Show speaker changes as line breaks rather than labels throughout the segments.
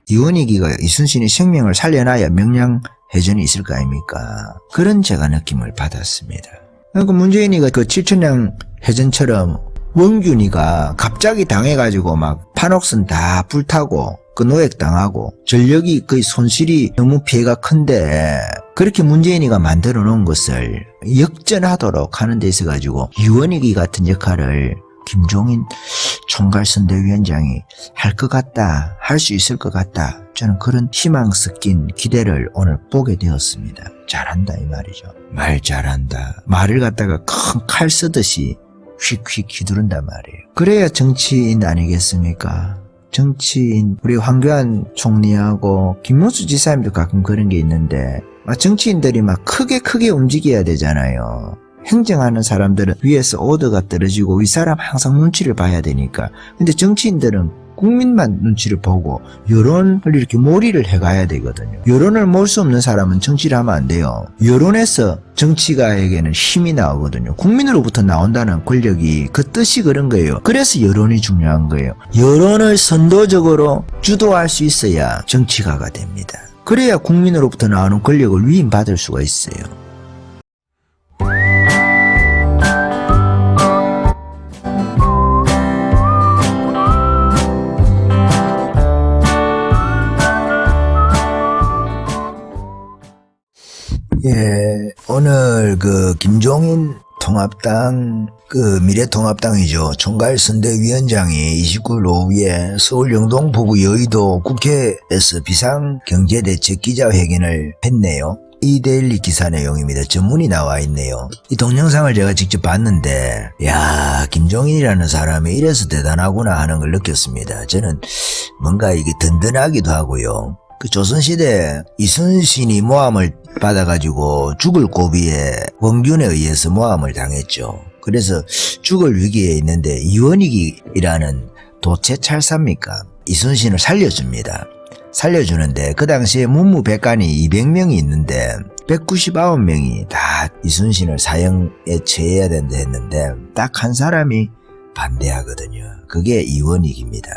이원익이가 이순신의 생명을 살려놔야 명량해전이 있을 거 아닙니까? 그런 제가 느낌을 받았습니다. 그러니까 문재인이가 그 7천량 해전처럼 원균이가 갑자기 당해가지고 막 판옥선 다 불타고 그 노획당하고 전력이 거의 손실이 너무 피해가 큰데 그렇게 문재인이가 만들어 놓은 것을 역전하도록 하는 데 있어가지고 이원익이 같은 역할을 김종인 총괄선대위원장이 할 것 같다, 할 수 있을 것 같다, 저는 그런 희망 섞인 기대를 오늘 보게 되었습니다. 잘한다 이 말이죠. 말 잘한다. 말을 갖다가 큰 칼 쓰듯이 휙휙 휘두른단 말이에요. 그래야 정치인 아니겠습니까? 정치인, 우리 황교안 총리하고 김문수 지사님도 가끔 그런 게 있는데 정치인들이 막 크게 움직여야 되잖아요. 행정하는 사람들은 위에서 오더가 떨어지고 윗사람 항상 눈치를 봐야 되니까. 근데 정치인들은 국민만 눈치를 보고 여론을 이렇게 몰이를 해가야 되거든요. 여론을 몰 수 없는 사람은 정치를 하면 안 돼요. 여론에서 정치가에게는 힘이 나오거든요. 국민으로부터 나온다는 권력이 그 뜻이 그런 거예요. 그래서 여론이 중요한 거예요. 여론을 선도적으로 주도할 수 있어야 정치가가 됩니다. 그래야 국민으로부터 나오는 권력을 위임받을 수가 있어요. 예, 오늘 그 김종인 통합당, 그 미래통합당이죠. 총괄선대위원장이 29일 오후에 서울 영동 부구 여의도 국회에서 비상경제대책 기자회견을 했네요. 이데일리 기사 내용입니다. 전문이 나와 있네요. 이 동영상을 제가 직접 봤는데 야, 김종인이라는 사람이 이래서 대단하구나 하는 걸 느꼈습니다. 저는 뭔가 이게 든든하기도 하고요. 그 조선시대 이순신이 모함을 받아가지고 죽을 고비에 원균에 의해서 모함을 당했죠. 그래서 죽을 위기에 있는데 이원익이라는 도체찰사입니까? 이순신을 살려줍니다. 살려주는데 그 당시에 문무백관이 200명이 있는데 199명이 다 이순신을 사형에 처해야 된다 했는데 딱 한 사람이 반대하거든요. 그게 이원익입니다.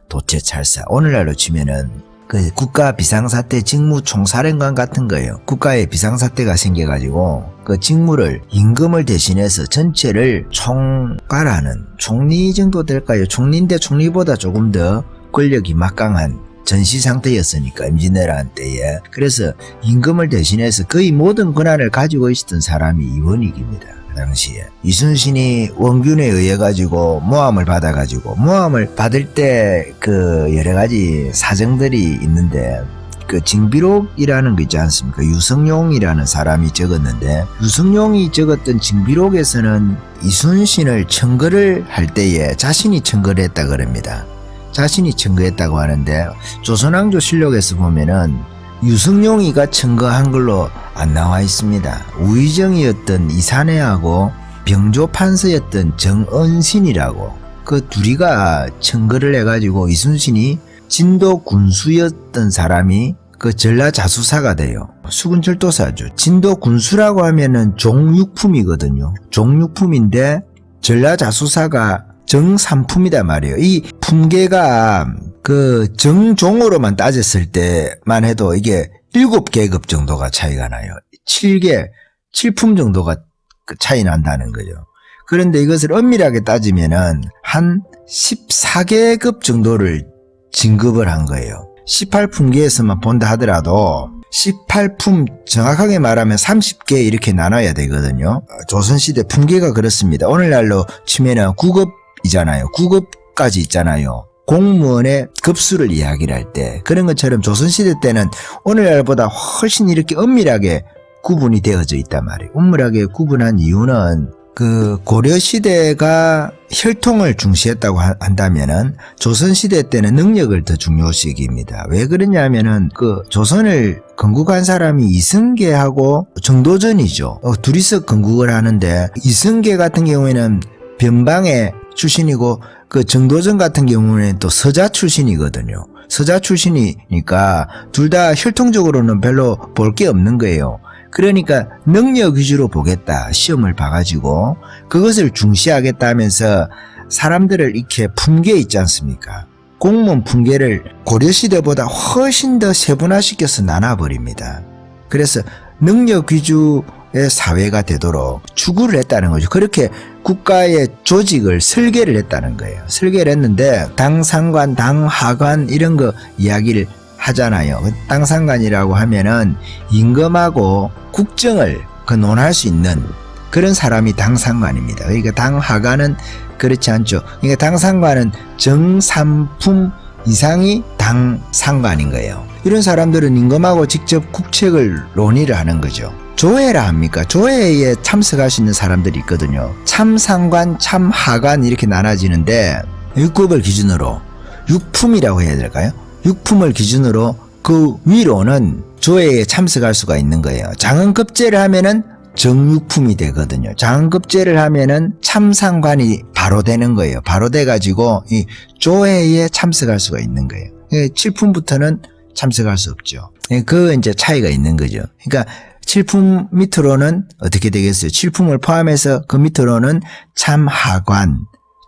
도체찰사. 오늘날로 치면은 그 국가 비상사태 직무총사령관 같은 거예요. 국가에 비상사태가 생겨가지고 그 직무를 임금을 대신해서 전체를 총괄하는 총리 정도 될까요? 총리인데 총리보다 조금 더 권력이 막강한 전시 상태였으니까 임진왜란 때에. 그래서 임금을 대신해서 거의 모든 권한을 가지고 있었던 사람이 이원익입니다. 그 당시에 이순신이 원균에 의해 가지고 모함을 받아 가지고 모함을 받을 때 그 여러 가지 사정들이 있는데 그 징비록이라는 거 있지 않습니까? 유성룡이라는 사람이 적었는데 유성룡이 적었던 징비록에서는 이순신을 청거를 할 때에 자신이 청거를 했다 그럽니다. 자신이 청거했다고 하는데 조선왕조 실록에서 보면은 유성룡이가 청거한 걸로 안 나와 있습니다. 우의정이었던 이사내하고 병조판서였던 정은신이라고 그 둘이가 청거를 해가지고 이순신이 진도 군수였던 사람이 그 전라자수사가 돼요. 수군철도사죠. 진도 군수라고 하면은 종육품이거든요. 종육품인데 전라자수사가 정삼품이다 말이에요. 이 품계가 그 정종으로만 따졌을 때만 해도 이게 7계급 정도가 차이가 나요. 7품 정도가 차이 난다는 거죠. 그런데 이것을 엄밀하게 따지면은 한 14계급 정도를 진급을 한 거예요. 18품계에서만 본다 하더라도 18품 정확하게 말하면 30개 이렇게 나눠야 되거든요. 조선시대 품계가 그렇습니다. 오늘날로 치면은 9급이잖아요. 9급까지 있잖아요. 공무원의 급수를 이야기를 할 때 그런 것처럼 조선시대 때는 오늘날보다 훨씬 이렇게 엄밀하게 구분이 되어져 있단 말이에요. 엄밀하게 구분한 이유는 그 고려시대가 혈통을 중시했다고 한다면은 조선시대 때는 능력을 더 중요시깁니다. 왜 그러냐면은 그 조선을 건국한 사람이 이성계하고 정도전이죠. 둘이서 건국을 하는데 이성계 같은 경우에는 변방의 출신이고 그 정도전 같은 경우는 또 서자 출신이거든요. 서자 출신이니까 둘 다 혈통적으로는 별로 볼 게 없는 거예요. 그러니까 능력 위주로 보겠다. 시험을 봐가지고 그것을 중시하겠다 하면서 사람들을 이렇게 품계 있지 않습니까? 공무원 품계를 고려시대보다 훨씬 더 세분화시켜서 나눠버립니다. 그래서 능력 위주의 사회가 되도록 추구를 했다는 거죠. 그렇게 국가의 조직을 설계를 했다는 거예요. 설계를 했는데 당 상관, 당 하관 이런 거 이야기를 하잖아요. 당 상관이라고 하면은 임금하고 국정을 논할 수 있는 그런 사람이 당 상관입니다. 그러니까 당 하관은 그렇지 않죠. 그러니까 당 상관은 정삼품 이상이 당 상관인 거예요. 이런 사람들은 임금하고 직접 국책을 논의를 하는 거죠. 조회라 합니까? 조회에 참석할 수 있는 사람들이 있거든요. 참상관, 참하관 이렇게 나눠지는데 육급을 기준으로 육품이라고 해야 될까요? 육품을 기준으로 그 위로는 조회에 참석할 수가 있는 거예요. 장은급제를 하면은 정육품이 되거든요. 장은급제를 하면은 참상관이 바로 되는 거예요. 바로 돼가지고 이 조회에 참석할 수가 있는 거예요. 7품부터는 참석할 수 없죠. 그 이제 차이가 있는 거죠. 그러니까 7품 밑으로는 어떻게 되겠어요? 7품을 포함해서 그 밑으로는 참하관.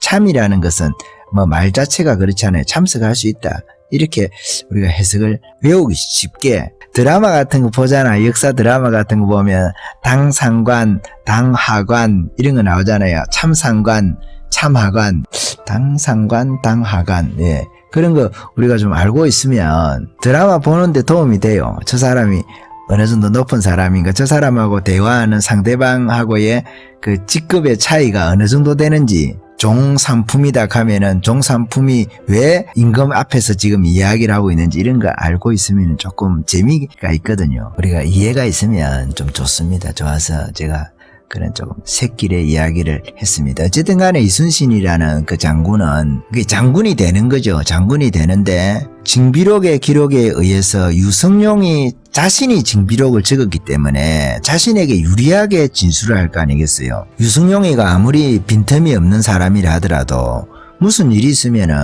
참이라는 것은 뭐 말 자체가 그렇잖아요. 참석할 수 있다. 이렇게 우리가 해석을 외우기 쉽게 드라마 같은 거 보잖아. 역사 드라마 같은 거 보면 당상관, 당하관 이런 거 나오잖아요. 참상관, 참하관, 당상관, 당하관. 예. 그런 거 우리가 좀 알고 있으면 드라마 보는데 도움이 돼요. 저 사람이 어느 정도 높은 사람인가, 저 사람하고 대화하는 상대방하고의 그 직급의 차이가 어느 정도 되는지, 종삼품이다 하면은 종삼품이 왜 임금 앞에서 지금 이야기를 하고 있는지 이런 거 알고 있으면 조금 재미가 있거든요. 우리가 이해가 있으면 좀 좋습니다. 좋아서 제가 그런 조금 샛길의 이야기를 했습니다. 어쨌든 간에 이순신이라는 그 장군은 그게 장군이 되는 거죠. 장군이 되는데 징비록의 기록에 의해서 유성룡이 자신이 징비록을 적었기 때문에 자신에게 유리하게 진술을 할 거 아니겠어요. 유성룡이가 아무리 빈틈이 없는 사람이라 하더라도 무슨 일이 있으면은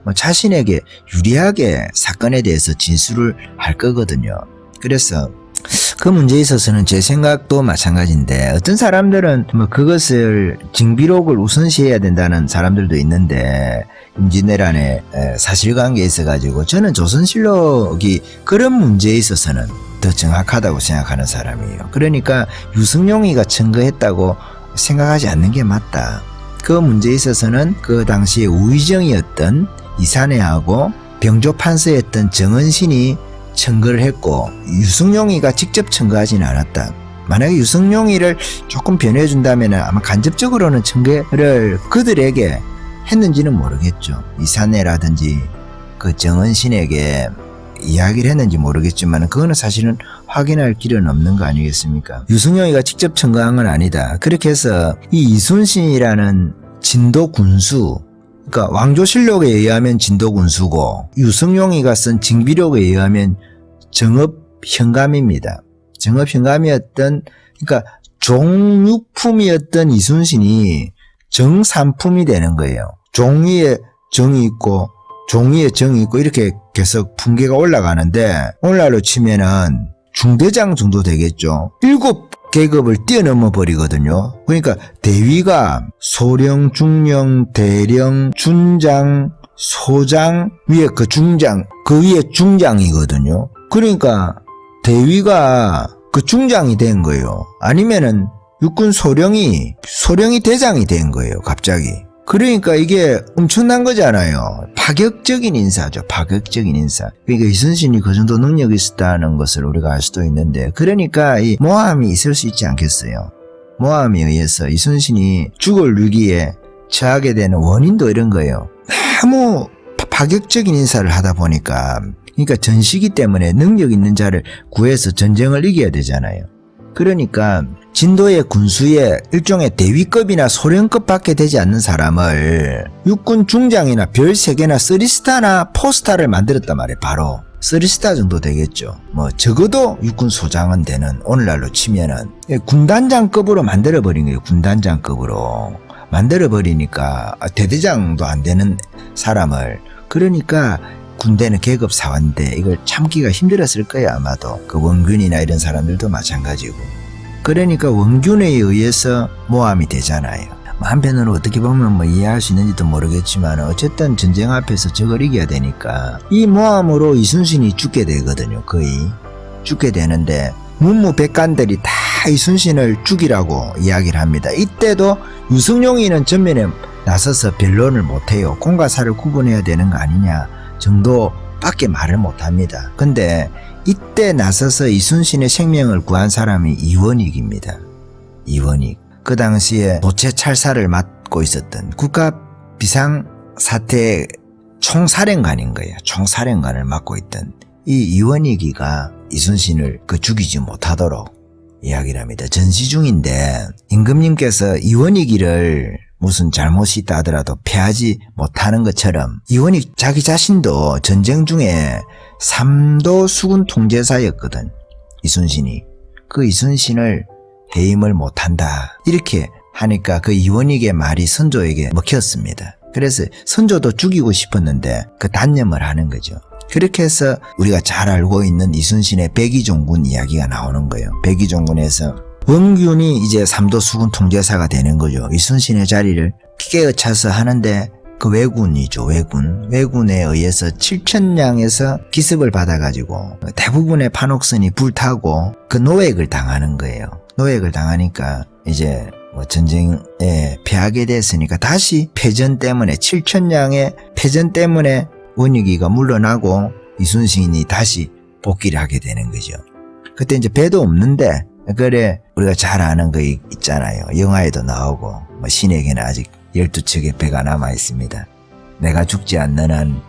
뭐 자신에게 유리하게 사건에 대해서 진술을 할 거거든요. 그래서 그 문제에 있어서는 제 생각도 마찬가지인데, 어떤 사람들은 뭐 그것을 징비록을 우선시해야 된다는 사람들도 있는데, 임진왜란의 사실관계에 있어가지고 저는 조선실록이 그런 문제에 있어서는 더 정확하다고 생각하는 사람이에요. 그러니까 유승룡이가 증거했다고 생각하지 않는 게 맞다. 그 문제에 있어서는 그 당시에 우의정이었던 이산해하고 병조판서였던 정은신이 청거를 했고 유승룡이가 직접 청거하지는 않았다. 만약에 유승룡이를 조금 변해준다면 아마 간접적으로는 청거를 그들에게 했는지는 모르겠죠. 이산해라든지 그 정은신에게 이야기를 했는지 모르겠지만 그거는 사실은 확인할 길은 없는 거 아니겠습니까? 유승룡이가 직접 청거한 건 아니다. 그렇게 해서 이 이순신이라는 진도 군수, 그러니까 왕조실록에 의하면 진도군수고 유승룡이가 쓴 징비록에 의하면 정업현감입니다. 정업현감이었던, 그러니까 종육품이었던 이순신이 정삼품이 되는 거예요. 종위에 정이 있고 종위에 정이 있고 이렇게 계속 품계가 올라가는데 오늘날로 치면은 중대장 정도 되겠죠. 7계급을 뛰어넘어 버리거든요. 그러니까 대위가 소령, 중령, 대령, 준장, 소장, 위에 그 중장, 그 위에 중장이거든요. 그러니까 대위가 그 중장이 된 거예요. 아니면은 육군 소령이 대장이 된 거예요, 갑자기. 그러니까 이게 엄청난 거잖아요. 파격적인 인사죠. 파격적인 인사. 그러니까 이순신이 그 정도 능력이 있었다는 것을 우리가 알 수도 있는데, 그러니까 이 모함이 있을 수 있지 않겠어요. 모함에 의해서 이순신이 죽을 위기에 처하게 되는 원인도 이런 거예요. 너무 파격적인 인사를 하다 보니까, 그러니까 전시기 때문에 능력 있는 자를 구해서 전쟁을 이겨야 되잖아요. 그러니까 진도의 군수의 일종의 대위급이나 소령급밖에 되지 않는 사람을 육군 중장이나 별 3개나 3스타나 4스타를 만들었단 말이에요. 바로 3스타 정도 되겠죠. 뭐 적어도 육군 소장은 되는, 오늘날로 치면은 군단장급으로 만들어버린 거예요. 군단장급으로 만들어버리니까 대대장도 안 되는 사람을, 그러니까 군대는 계급 사원인데 이걸 참기가 힘들었을 거예요. 아마도 그 원균이나 이런 사람들도 마찬가지고. 그러니까 원균에 의해서 모함이 되잖아요. 한편으로 어떻게 보면 뭐 이해할 수 있는지도 모르겠지만 어쨌든 전쟁 앞에서 적을 이겨야 되니까 이 모함으로 이순신이 죽게 되거든요. 거의 죽게 되는데 문무백관들이 다 이순신을 죽이라고 이야기를 합니다. 이때도 유승룡이는 전면에 나서서 변론을 못해요. 공과 사를 구분해야 되는 거 아니냐 정도밖에 말을 못합니다. 근데 이때 나서서 이순신의 생명을 구한 사람이 이원익입니다. 이원익. 그 당시에 도체 찰사를 맡고 있었던 국가 비상사태 총사령관인 거예요. 총사령관을 맡고 있던 이 이원익이가 이순신을 죽이지 못하도록 이야기를 합니다. 전시 중인데 임금님께서 이원익이를 무슨 잘못이 있다 하더라도 패하지 못하는 것처럼 이원익 자기 자신도 전쟁 중에 삼도 수군 통제사였거든. 이순신이. 그 이순신을 해임을 못한다. 이렇게 하니까 그 이원익의 말이 선조에게 먹혔습니다. 그래서 선조도 죽이고 싶었는데 그 단념을 하는 거죠. 그렇게 해서 우리가 잘 알고 있는 이순신의 백의종군 이야기가 나오는 거예요. 백의종군에서 원균이 이제 삼도 수군 통제사가 되는 거죠. 이순신의 자리를 깨어차서 하는데 그 왜군이죠. 왜군에 의해서 7,000량에서 기습을 받아가지고 대부분의 판옥선이 불타고 그 노획을 당하는 거예요. 노획을 당하니까 이제 뭐 전쟁에 패하게 됐으니까 다시 패전 때문에 7,000량의 패전 때문에 원익이가 물러나고 이순신이 다시 복귀를 하게 되는 거죠. 그때 이제 배도 없는데 그래 우리가 잘 아는 거 있잖아요. 영화에도 나오고 뭐 신에게는 아직 12척의 배가 남아 있습니다. 내가 죽지 않는 한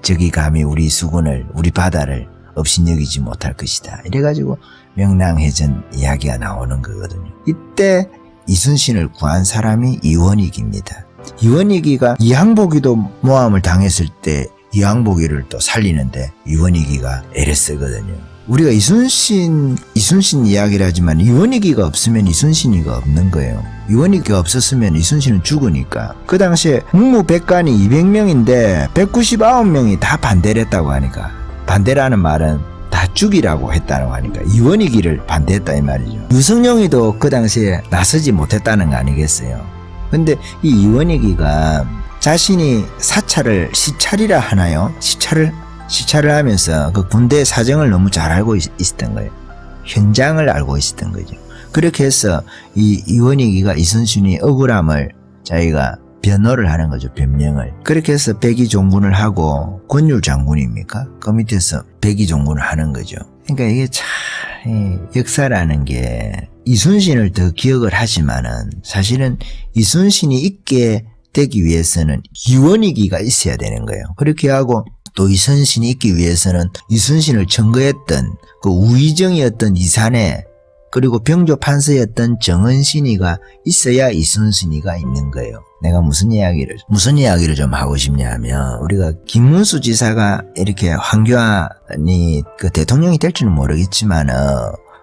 적이 감히 우리 수군을 우리 바다를 업신여기지 못할 것이다. 이래가지고 명랑해전 이야기가 나오는 거거든요. 이때 이순신을 구한 사람이 이원익입니다. 이원익이가 이항복이도 모함을 당했을 때 이항복이를 또 살리는데 이원익이가 애를 쓰거든요. 우리가 이순신 이야기를 하지만 이원익이가 없으면 이순신이가 없는 거예요. 이원익이가 없었으면 이순신은 죽으니까. 그 당시에 문무백관이 200명인데 199명이 다 반대를 했다고 하니까, 반대라는 말은 다 죽이라고 했다고 하니까 이원익이를 반대했다 이 말이죠. 유승룡이도 그 당시에 나서지 못했다는 거 아니겠어요. 근데 이 이원익이가 자신이 시찰이라 하나요? 시찰을 하면서 그 군대 사정을 너무 잘 알고 있었던 거예요. 현장을 알고 있었던 거죠. 그렇게 해서 이 이원익이가 이순신이 억울함을 자기가 변호를 하는 거죠. 변명을. 그렇게 해서 백의종군을 하고 권율장군입니까? 그 밑에서 백의종군을 하는 거죠. 그러니까 이게 참 역사라는 게 이순신을 더 기억을 하지만은 사실은 이순신이 있게 되기 위해서는 이원익이가 있어야 되는 거예요. 그렇게 하고 또 이순신이 있기 위해서는 이순신을 청거했던 그 우의정이었던 이산해 그리고 병조 판서였던 정은신이가 있어야 이순신이가 있는 거예요. 내가 무슨 이야기를 좀 하고 싶냐 하면 우리가 김문수 지사가 이렇게 황교안이 그 대통령이 될지는 모르겠지만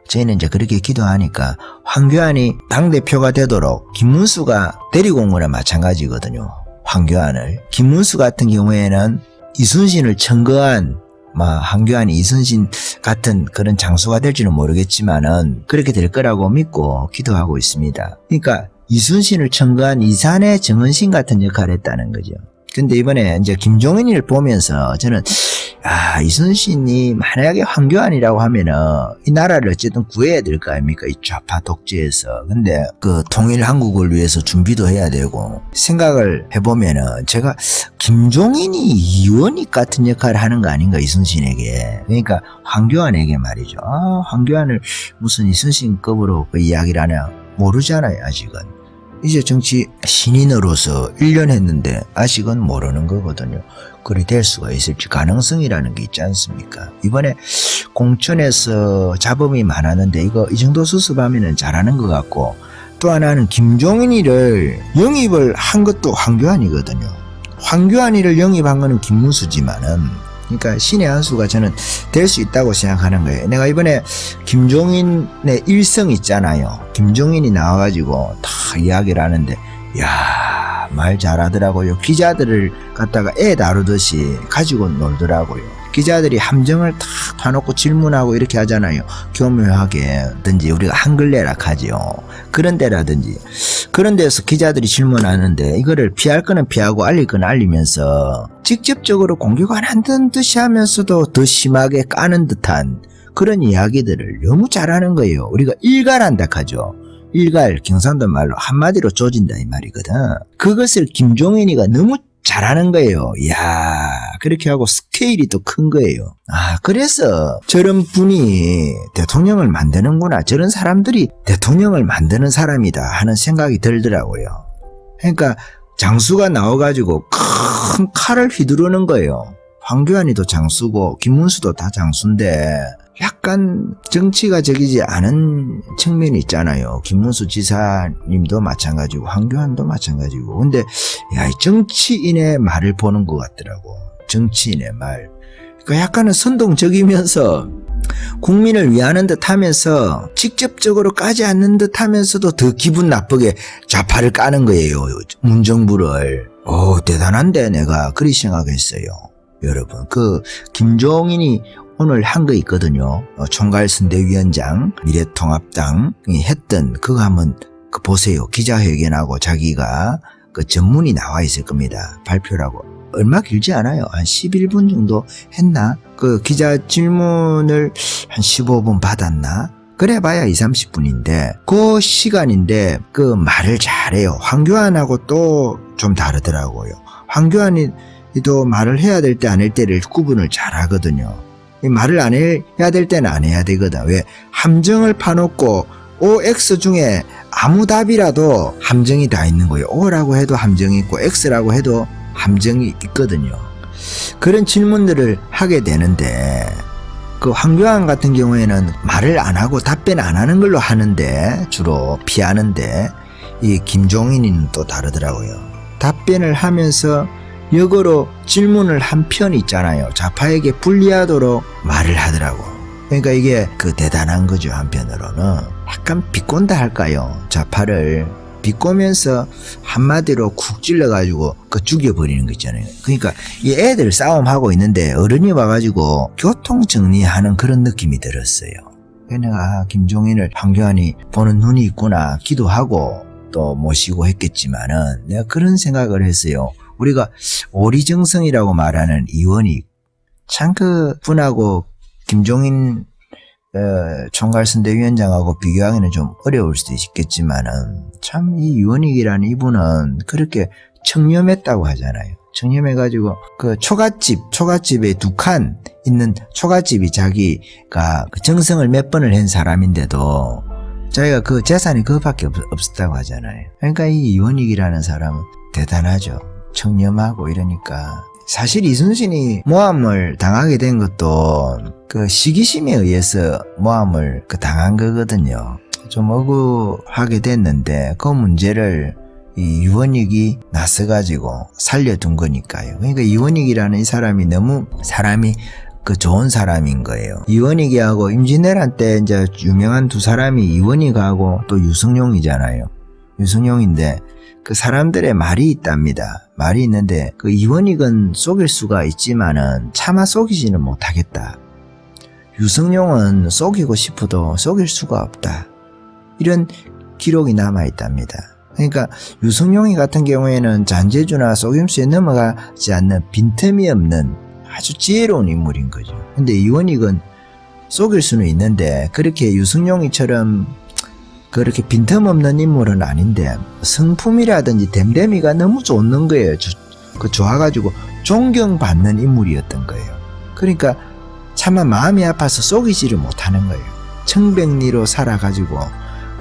저희는 이제 그렇게 기도하니까 황교안이 당대표가 되도록 김문수가 데리고 온 거나 마찬가지거든요. 황교안을. 김문수 같은 경우에는 이순신을 청거한 황교안이 이순신 같은 그런 장수가 될지는 모르겠지만은 그렇게 될 거라고 믿고 기도하고 있습니다. 그러니까 이순신을 청거한 이산의 정은신 같은 역할을 했다는 거죠. 근데 이번에 이제 김종인을 보면서 저는 이순신이 만약에 황교안이라고 하면은 이 나라를 어쨌든 구해야 될 거 아닙니까? 이 좌파 독재에서. 근데 그 통일 한국을 위해서 준비도 해야 되고 생각을 해보면은 제가 김종인이 이원익 같은 역할을 하는 거 아닌가 이순신에게. 그러니까 황교안에게 말이죠. 황교안을 무슨 이순신급으로 그 이야기를 하냐 모르잖아요 아직은. 이제 정치 신인으로서 1년 했는데 아직은 모르는 거거든요. 그리 될 수가 있을지 가능성이라는 게 있지 않습니까? 이번에 공천에서 잡음이 많았는데 이 정도 수습하면 잘하는 것 같고, 또 하나는 김종인이를 영입을 한 것도 황교안이거든요. 황교안이를 영입한 거는 김문수지만은, 그러니까 신의 한 수가 저는 될 수 있다고 생각하는 거예요. 내가 이번에 김종인의 일성 있잖아요. 김종인이 나와가지고 다 이야기를 하는데, 말 잘하더라고요. 기자들을 갖다가 애 다루듯이 가지고 놀더라고요. 기자들이 함정을 탁 파놓고 질문하고 이렇게 하잖아요. 교묘하게든지 우리가 한글내락 하죠. 그런 데라든지 그런 데서 기자들이 질문하는데 이거를 피할 거는 피하고 알릴 거는 알리면서 직접적으로 공격 안 한다는 듯이 하면서도 더 심하게 까는 듯한 그런 이야기들을 너무 잘하는 거예요. 우리가 일갈한다 하죠. 일갈, 경상도 말로 한마디로 조진다 이 말이거든. 그것을 김종인이가 너무 잘하는 거예요. 이야, 그렇게 하고 스케일이 또 큰 거예요. 그래서 저런 분이 대통령을 만드는구나. 저런 사람들이 대통령을 만드는 사람이다 하는 생각이 들더라고요. 그러니까 장수가 나와가지고 큰 칼을 휘두르는 거예요. 황교안이도 장수고 김문수도 다 장수인데 약간 정치가 적이지 않은 측면이 있잖아요. 김문수 지사님도 마찬가지고 황교안도 마찬가지고. 근데 야, 정치인의 말을 보는 것 같더라고. 정치인의 말. 그러니까 약간은 선동적이면서 국민을 위하는 듯 하면서 직접적으로 까지 않는 듯 하면서도 더 기분 나쁘게 좌파를 까는 거예요. 문정부를. 대단한데 내가 그리 생각했어요. 여러분, 그 김종인이 오늘 한 거 있거든요. 총괄선대위원장 미래통합당이 했던 그거 한번 보세요. 기자회견하고 자기가 그 전문이 나와 있을 겁니다. 발표라고. 얼마 길지 않아요. 한 11분 정도 했나? 그 기자 질문을 한 15분 받았나? 그래 봐야 20-30분인데 그 시간인데 그 말을 잘해요. 황교안하고 또 좀 다르더라고요. 황교안이도 말을 해야 될 때 안 할 때를 구분을 잘 하거든요. 이 말을 안 해야 될 때는 안 해야 되거든. 왜? 함정을 파놓고 OX 중에 아무 답이라도 함정이 다 있는 거예요. O라고 해도 함정이 있고 X라고 해도 함정이 있거든요. 그런 질문들을 하게 되는데 그 황교안 같은 경우에는 말을 안 하고 답변 안 하는 걸로 하는데 주로 피하는데 이 김종인은 또 다르더라고요. 답변을 하면서 역으로 질문을 한 편 있잖아요. 좌파에게 불리하도록 말을 하더라고. 그러니까 이게 그 대단한 거죠. 한편으로는 약간 비꼰다 할까요? 좌파를 비꼬면서 한마디로 쿡 찔러가지고 그 죽여버리는 거 있잖아요. 그러니까 이 애들 싸움하고 있는데 어른이 와가지고 교통 정리하는 그런 느낌이 들었어요. 그래서 내가 김종인을 황교안이 보는 눈이 있구나 기도하고 또 모시고 했겠지만은 내가 그런 생각을 했어요. 우리가 오리정성이라고 말하는 이원익 참 그 분하고 김종인 총괄선대위원장하고 비교하기는 좀 어려울 수도 있겠지만은 참 이 이원익이라는 이분은 그렇게 청렴했다고 하잖아요. 청렴해가지고 그 초가집에 2칸 있는 초가집이 자기가 그 정성을 몇 번을 한 사람인데도 자기가 그 재산이 그것밖에 없었다고 하잖아요. 그러니까 이 이원익이라는 사람은 대단하죠. 청렴하고 이러니까. 사실 이순신이 모함을 당하게 된 것도 그 시기심에 의해서 모함을 당한 거거든요. 좀 억울하게 됐는데 그 문제를 이 이원익이 나서가지고 살려둔 거니까요. 그러니까 이원익이라는 이 사람이 너무 사람이 그 좋은 사람인 거예요. 이원익이하고 임진왜란 때 이제 유명한 두 사람이 이원익하고 또 유승용이잖아요. 유승용인데 그 사람들의 말이 있답니다. 말이 있는데 그 이원익은 속일 수가 있지만은 차마 속이지는 못하겠다. 유승용은 속이고 싶어도 속일 수가 없다. 이런 기록이 남아 있답니다. 그러니까 유승용이 같은 경우에는 잔재주나 속임수에 넘어가지 않는 빈틈이 없는 아주 지혜로운 인물인 거죠. 근데 이원익은 속일 수는 있는데 그렇게 유승용이처럼 그렇게 빈틈없는 인물은 아닌데 성품이라든지 댐댐이가 너무 좋는 거예요. 좋아가지고 존경받는 인물이었던 거예요. 그러니까 차마 마음이 아파서 속이지를 못하는 거예요. 청백리로 살아가지고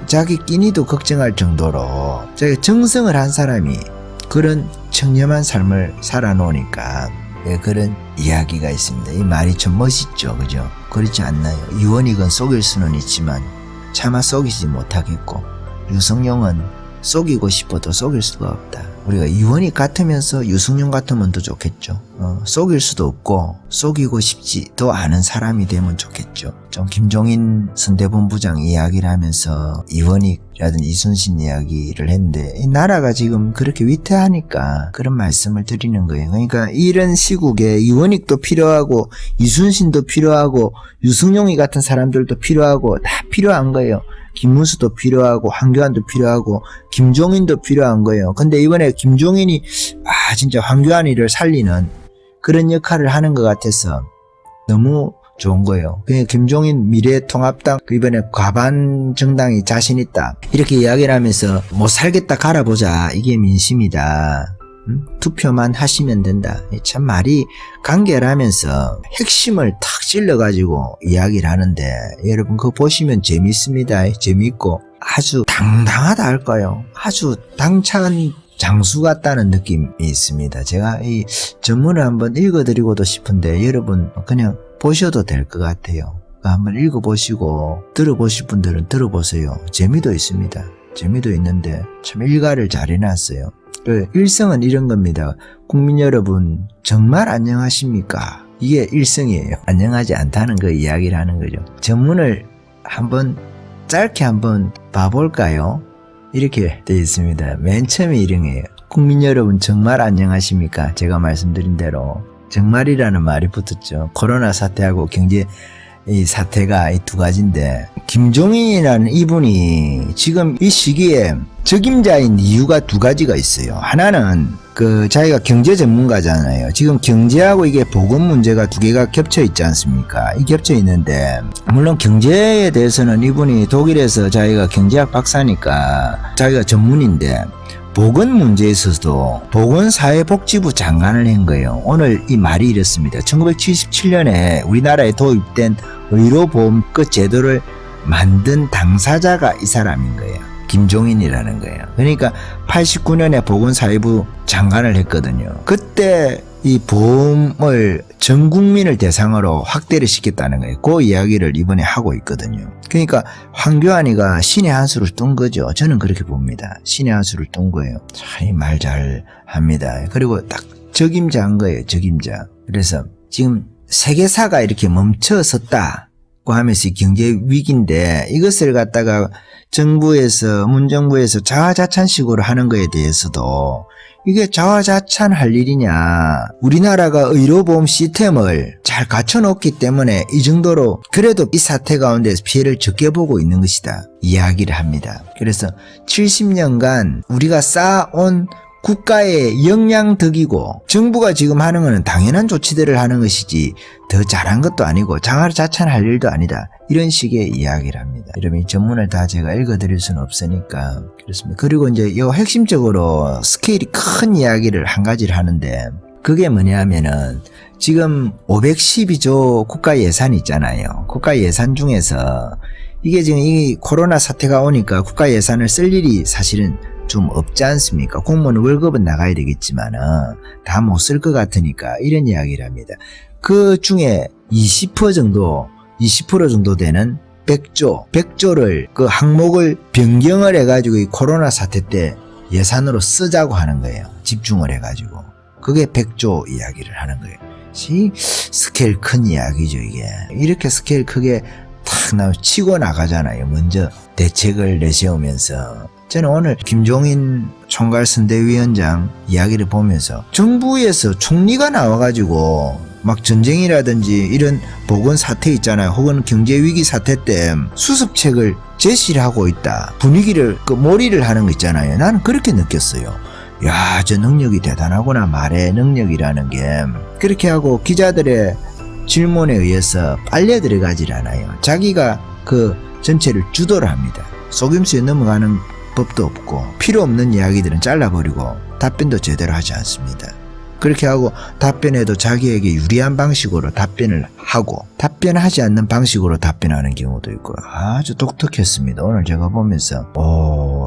자기 끼니도 걱정할 정도로 자기 정성을 한 사람이 그런 청렴한 삶을 살아놓으니까 그런 이야기가 있습니다. 이 말이 좀 멋있죠. 그죠? 그렇지 않나요? 이원익은 속일 수는 있지만 차마 속이지 못하겠고 유성룡은 속이고 싶어도 속일 수가 없다. 우리가 이원익 같으면서 유승용 같으면 더 좋겠죠. 속일 수도 없고 속이고 싶지도 않은 사람이 되면 좋겠죠. 좀 김종인 선대본부장 이야기를 하면서 이원익이라든지 이순신 이야기를 했는데 이 나라가 지금 그렇게 위태하니까 그런 말씀을 드리는 거예요. 그러니까 이런 시국에 이원익도 필요하고 이순신도 필요하고 유승용이 같은 사람들도 필요하고 다 필요한 거예요. 김문수도 필요하고 황교안도 필요하고 김종인도 필요한 거예요. 근데 이번에 김종인이 진짜 황교안이를 살리는 그런 역할을 하는 것 같아서 너무 좋은 거예요. 그냥 김종인 미래통합당 이번에 과반 정당이 자신 있다 이렇게 이야기를 하면서 못 살겠다 갈아보자 이게 민심이다. 투표만 하시면 된다. 참 말이 간결하면서 핵심을 탁 찔러가지고 이야기를 하는데 여러분 그거 보시면 재밌습니다. 재밌고 아주 당당하다 할까요? 아주 당찬 장수 같다는 느낌이 있습니다. 제가 이 전문을 한번 읽어드리고도 싶은데 여러분 그냥 보셔도 될 것 같아요. 한번 읽어보시고 들어보실 분들은 들어보세요. 재미도 있습니다. 재미도 있는데 참 일가를 잘 해놨어요. 일성은 이런 겁니다. 국민 여러분 정말 안녕하십니까? 이게 일성이에요. 안녕하지 않다는 거 이야기를 하는 거죠. 전문을 한번 짧게 한번 봐볼까요? 이렇게 되어 있습니다. 맨 처음에 이름이에요. 국민 여러분 정말 안녕하십니까? 제가 말씀드린 대로 정말이라는 말이 붙었죠. 코로나 사태하고 경제 이 사태가 이 두 가지인데 김종인이라는 이분이 지금 이 시기에 적임자인 이유가 두 가지가 있어요. 하나는 자기가 경제 전문가잖아요. 지금 경제하고 이게 보건 문제가 두 개가 겹쳐 있지 않습니까? 이 겹쳐 있는데 물론 경제에 대해서는 이분이 독일에서 자기가 경제학 박사니까 자기가 전문인데 보건 문제에 있어서도 보건사회복지부 장관을 한 거예요. 오늘 이 말이 이렇습니다. 1977년에 우리나라에 도입된 의료보험급 제도를 만든 당사자가 이 사람인 거예요. 김종인이라는 거예요. 그러니까 89년에 보건사회부 장관을 했거든요. 그때 이 보험을 전 국민을 대상으로 확대를 시켰다는 거예요. 그 이야기를 이번에 하고 있거든요. 그러니까 황교안이가 신의 한 수를 뜬 거죠. 저는 그렇게 봅니다. 신의 한 수를 뜬 거예요. 참 말 잘 합니다. 그리고 딱 적임자인 거예요. 적임자. 그래서 지금 세계사가 이렇게 멈춰섰다고 하면서 경제 위기인데 이것을 갖다가 정부에서 문정부에서 자화자찬식으로 하는 거에 대해서도 이게 자화자찬할 일이냐. 우리나라가 의료보험 시스템을 잘 갖춰놓기 때문에 이 정도로 그래도 이 사태 가운데서 피해를 적게 보고 있는 것이다. 이야기를 합니다. 그래서 70년간 우리가 쌓아온 국가의 역량덕이고 정부가 지금 하는 것은 당연한 조치들을 하는 것이지 더 잘한 것도 아니고 자화자찬할 일도 아니다. 이런 식의 이야기를 합니다. 여러분 이 전문을 다 제가 읽어드릴 수는 없으니까 그렇습니다. 그리고 이제 이 핵심적으로 스케일이 큰 이야기를 한 가지를 하는데 그게 뭐냐면은 지금 512조 국가 예산이 있잖아요. 국가 예산 중에서 이게 지금 이 코로나 사태가 오니까 국가 예산을 쓸 일이 사실은 좀 없지 않습니까? 공무원 월급은 나가야 되겠지만은 다 못 쓸 것 같으니까 이런 이야기를 합니다. 그 중에 20% 정도 되는 100조를 그 항목을 변경을 해가지고 이 코로나 사태 때 예산으로 쓰자고 하는 거예요. 집중을 해가지고. 그게 100조 이야기를 하는 거예요. 스케일 큰 이야기죠, 이게. 이렇게 스케일 크게 탁 치고 나가잖아요. 먼저 대책을 내세우면서. 저는 오늘 김종인 총괄선대위원장 이야기를 보면서 정부에서 총리가 나와가지고 막 전쟁이라든지 이런 보건 사태 있잖아요. 혹은 경제위기 사태 때 수습책을 제시를 하고 있다. 분위기를 몰이를 하는 거 있잖아요. 나는 그렇게 느꼈어요. 야, 저 능력이 대단하구나. 말의 능력이라는 게. 그렇게 하고 기자들의 질문에 의해서 빨려 들어가질 않아요. 자기가 그 전체를 주도를 합니다. 속임수에 넘어가는 법도 없고 필요 없는 이야기들은 잘라버리고 답변도 제대로 하지 않습니다. 그렇게 하고 답변에도 자기에게 유리한 방식으로 답변을 하고 답변하지 않는 방식으로 답변하는 경우도 있고 아주 독특했습니다. 오늘 제가 보면서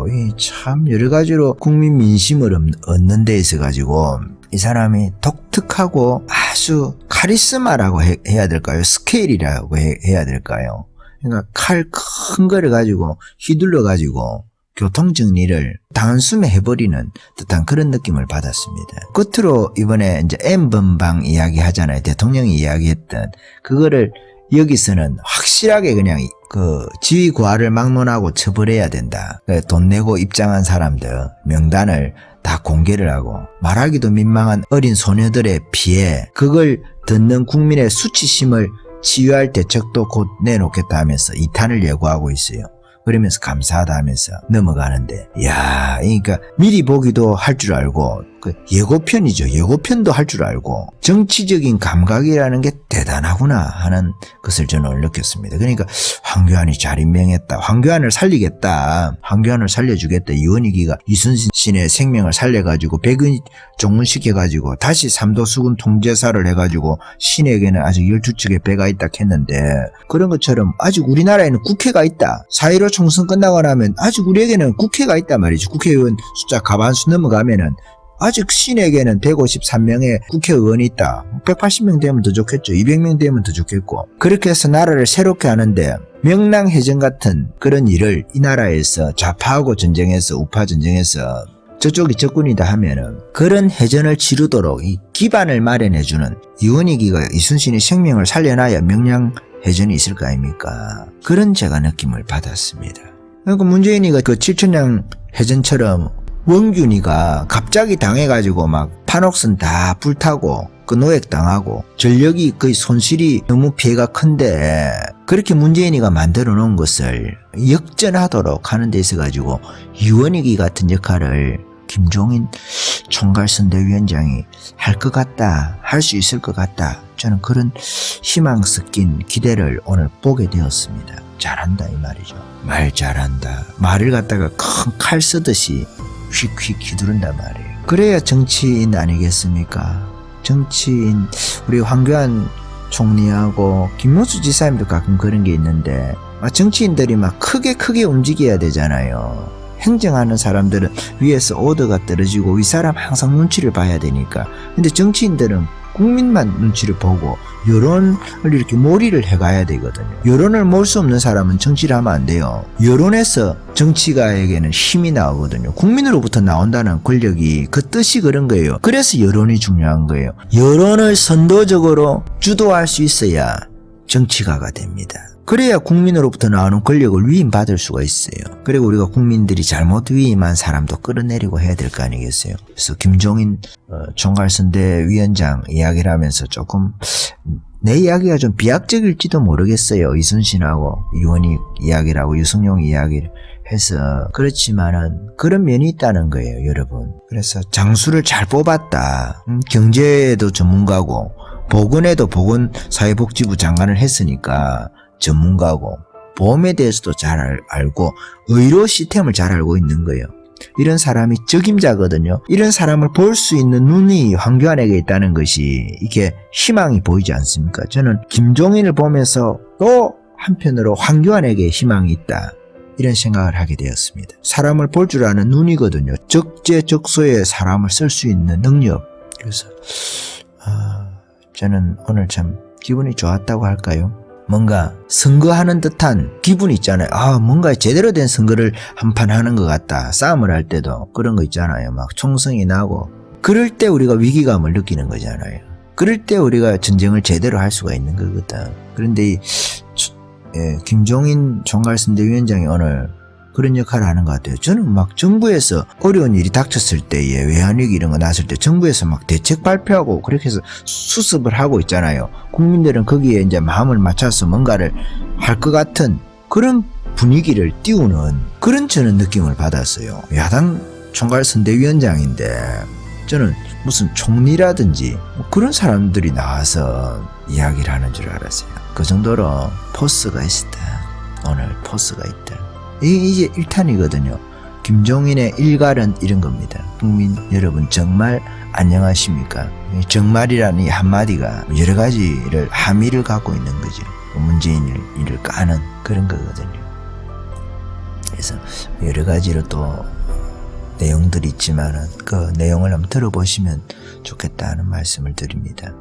이 참 여러 가지로 국민 민심을 얻는 데 있어 가지고 이 사람이 독특하고 아주 카리스마라고 해야 될까요? 스케일이라고 해야 될까요? 그러니까 칼 큰 거를 가지고 휘둘러 가지고 교통정리를 단숨에 해버리는 듯한 그런 느낌을 받았습니다. 끝으로 이번에 이제 N번방 이야기 하잖아요. 대통령이 이야기했던 그거를 여기서는 확실하게 그냥 그 지위 고하를 막론하고 처벌해야 된다. 돈 내고 입장한 사람들 명단을 다 공개를 하고 말하기도 민망한 어린 소녀들의 피해 그걸 듣는 국민의 수치심을 치유할 대책도 곧 내놓겠다 하면서 2탄을 예고하고 있어요. 그러면서 감사하다 하면서 넘어가는데 야, 그러니까 미리 보기도 할 줄 알고 그 예고편이죠. 예고편도 할 줄 알고 정치적인 감각이라는 게 대단하구나 하는 것을 저는 오늘 느꼈습니다. 그러니까 황교안이 잘 임명했다. 황교안을 살리겠다. 황교안을 살려주겠다. 이원희기가 이순신의 생명을 살려가지고 백은 종문시켜가지고 다시 삼도수군 통제사를 해가지고 신에게는 아직 12척의 배가 있다 했는데 그런 것처럼 아직 우리나라에는 국회가 있다. 4.15 총선 끝나고 나면 아직 우리에게는 국회가 있단 말이죠. 국회의원 숫자 가반수 넘어가면은 아직 신에게는 153명의 국회의원이 있다. 180명 되면 더 좋겠죠. 200명 되면 더 좋겠고. 그렇게 해서 나라를 새롭게 하는데 명랑해전 같은 그런 일을 이 나라에서 좌파하고 전쟁해서 우파 전쟁해서 저쪽이 적군이다 하면은 그런 해전을 치르도록 이 기반을 마련해주는 이원희기가 이순신의 생명을 살려놔야 명량해전이 있을 거 아닙니까? 그런 제가 느낌을 받았습니다. 그러니까 문재인이가 그 7천량 해전처럼 원균이가 갑자기 당해가지고 막 판옥선 다 불타고 그 노획당하고 전력이 거의 손실이 너무 피해가 큰데 그렇게 문재인이가 만들어 놓은 것을 역전하도록 하는 데 있어가지고 이원희기 같은 역할을 김종인 총괄선대위원장이 할 것 같다, 할 수 있을 것 같다. 저는 그런 희망 섞인 기대를 오늘 보게 되었습니다. 잘한다 이 말이죠. 말 잘한다. 말을 갖다가 큰 칼 쓰듯이 휙휙 휘두른단 말이에요. 그래야 정치인 아니겠습니까? 정치인 우리 황교안 총리하고 김문수 지사님도 가끔 그런 게 있는데 정치인들이 막 크게 움직여야 되잖아요. 행정하는 사람들은 위에서 오더가 떨어지고 위 사람 항상 눈치를 봐야 되니까. 근데 정치인들은 국민만 눈치를 보고 여론을 이렇게 몰이를 해가야 되거든요. 여론을 몰 수 없는 사람은 정치를 하면 안 돼요. 여론에서 정치가에게는 힘이 나오거든요. 국민으로부터 나온다는 권력이 그 뜻이 그런 거예요. 그래서 여론이 중요한 거예요. 여론을 선도적으로 주도할 수 있어야 정치가가 됩니다. 그래야 국민으로부터 나오는 권력을 위임받을 수가 있어요. 그리고 우리가 국민들이 잘못 위임한 사람도 끌어내리고 해야 될 거 아니겠어요. 그래서 김종인 총괄선대위원장 이야기를 하면서 조금 내 이야기가 좀 비약적일지도 모르겠어요. 이순신하고 이원희 이야기를 하고 유승용 이야기를 해서. 그렇지만은 그런 면이 있다는 거예요, 여러분. 그래서 장수를 잘 뽑았다. 경제에도 전문가고 보건에도 보건사회복지부 장관을 했으니까 전문가고 보험에 대해서도 잘 알고 의료 시스템을 잘 알고 있는 거예요. 이런 사람이 적임자거든요. 이런 사람을 볼 수 있는 눈이 황교안에게 있다는 것이 이게 희망이 보이지 않습니까? 저는 김종인을 보면서 또 한편으로 황교안에게 희망이 있다. 이런 생각을 하게 되었습니다. 사람을 볼 줄 아는 눈이거든요. 적재적소에 사람을 쓸 수 있는 능력. 그래서 저는 오늘 참 기분이 좋았다고 할까요? 뭔가 선거하는 듯한 기분이 있잖아요. 뭔가 제대로 된 선거를 한판 하는 것 같다. 싸움을 할 때도 그런 거 있잖아요. 막 총성이 나고. 그럴 때 우리가 위기감을 느끼는 거잖아요. 그럴 때 우리가 전쟁을 제대로 할 수가 있는 거거든. 그런데 김종인 총괄선대위원장이 오늘 그런 역할을 하는 것 같아요. 저는 막 정부에서 어려운 일이 닥쳤을 때에 외환위기 이런 거 났을 때 정부에서 막 대책 발표하고 그렇게 해서 수습을 하고 있잖아요. 국민들은 거기에 이제 마음을 맞춰서 뭔가를 할 것 같은 그런 분위기를 띄우는 그런 저는 느낌을 받았어요. 야당 총괄선대위원장인데 저는 무슨 총리라든지 그런 사람들이 나와서 이야기를 하는 줄 알았어요. 그 정도로 포스가 있다. 오늘 포스가 있다. 이게 1탄이거든요. 김종인의 일갈은 이런 겁니다. 국민 여러분 정말 안녕하십니까? 정말이라는 이 한마디가 여러 가지를 함의를 갖고 있는 거죠. 문재인을 까는 그런 거거든요. 그래서 여러 가지로 또 내용들이 있지만은 그 내용을 한번 들어보시면 좋겠다는 말씀을 드립니다.